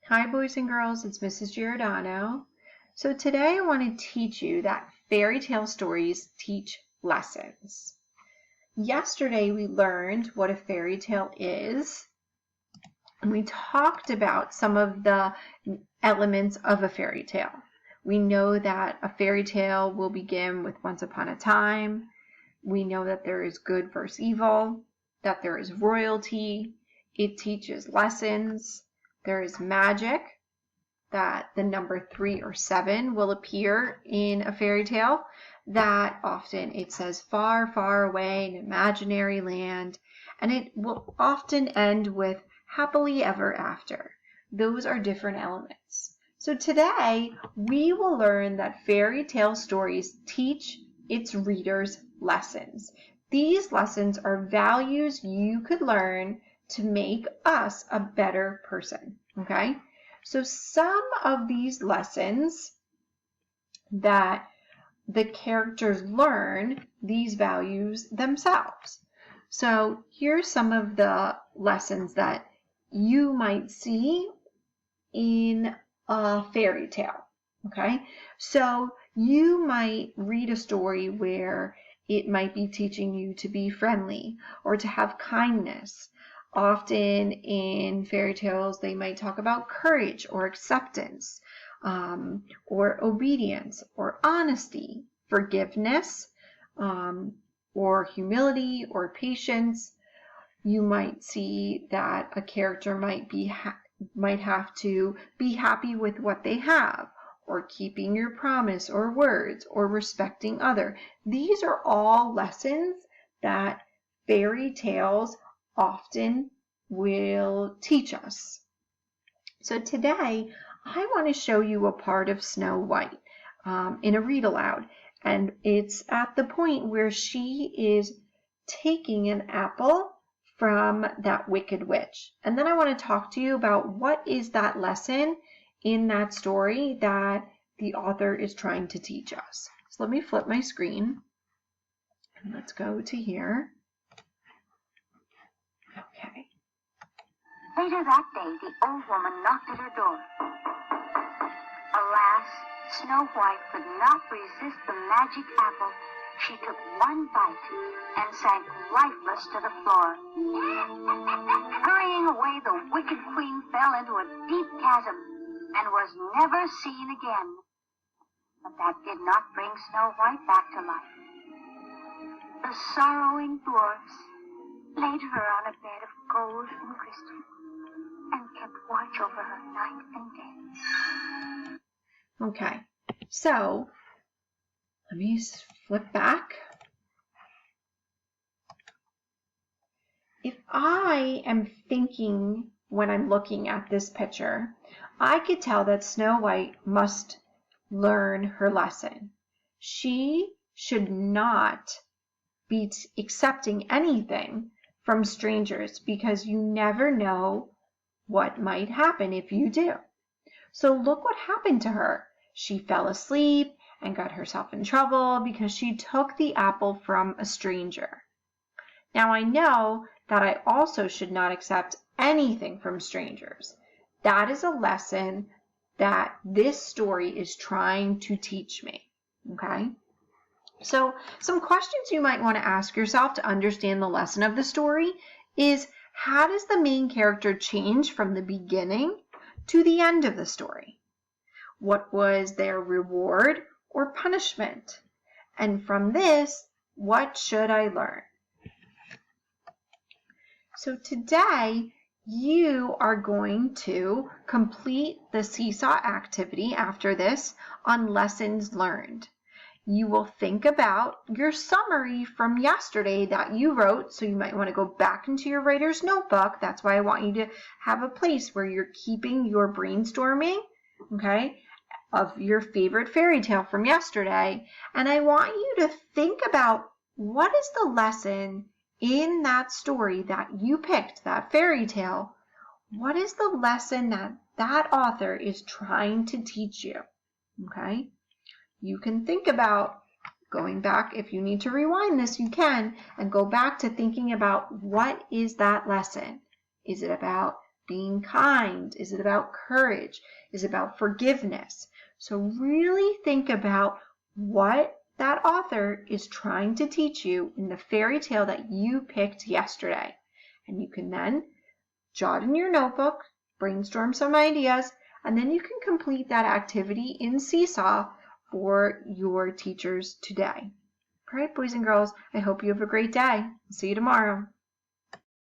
Hi boys and girls, it's Mrs. Giordano. So today I want to teach you that fairy tale stories teach lessons. Yesterday we learned what a fairy tale is, and we talked about some of the elements of a fairy tale. We know that a fairy tale will begin with once upon a time. We know that there is good versus evil, that there is royalty. It teaches lessons. There is magic, that the number 3 or 7 will appear in a fairy tale, that often it says far, far away in imaginary land, and it will often end with happily ever after. Those are different elements. So today we will learn that fairy tale stories teach its readers lessons. These lessons are values you could learn to make us a better person, okay? So some of these lessons that the characters learn, these values themselves. So here's some of the lessons that you might see in a fairy tale, okay? So you might read a story where it might be teaching you to be friendly or to have kindness. Often in fairy tales, they might talk about courage or acceptance, or obedience or honesty, forgiveness, or humility or patience. You might see that a character might have to be happy with what they have, or keeping your promise or words, or respecting others. These are all lessons that fairy tales often will teach us. So today I want to show you a part of Snow White in a read aloud, and it's at the point where she is taking an apple from that wicked witch. And then I want to talk to you about what is that lesson in that story that the author is trying to teach us. So let me flip my screen and let's go to here. Okay. Later that day, the old woman knocked at her door. Alas, Snow White could not resist the magic apple. She took one bite and sank lifeless to the floor. Hurrying away, the wicked queen fell into a deep chasm and was never seen again. But that did not bring Snow White back to life. The sorrowing dwarfs laid her on a bed of gold and crystal and kept watch over her night and day. Okay, so let me flip back. If I am thinking when I'm looking at this picture, I could tell that Snow White must learn her lesson. She should not be accepting anything from strangers because you never know what might happen if you do. So look what happened to her. She fell asleep and got herself in trouble because she took the apple from a stranger. Now I know that I also should not accept anything from strangers. That is a lesson that this story is trying to teach me, okay? So some questions you might want to ask yourself to understand the lesson of the story is, how does the main character change from the beginning to the end of the story? What was their reward or punishment? And from this, what should I learn? So today, you are going to complete the seesaw activity after this on lessons learned. You will think about your summary from yesterday that you wrote, so you might want to go back into your writer's notebook. That's why I want you to have a place where you're keeping your brainstorming, okay, of your favorite fairy tale from yesterday. And I want you to think about, what is the lesson in that story that you picked, that fairy tale? What is the lesson that that author is trying to teach you? Okay? You can think about going back. If you need to rewind this, you can, and go back to thinking about, what is that lesson? Is it about being kind? Is it about courage? Is it about forgiveness? So really think about what that author is trying to teach you in the fairy tale that you picked yesterday. And you can then jot in your notebook, brainstorm some ideas, and then you can complete that activity in Seesaw for your teachers today. All right, boys and girls, I hope you have a great day. See you tomorrow.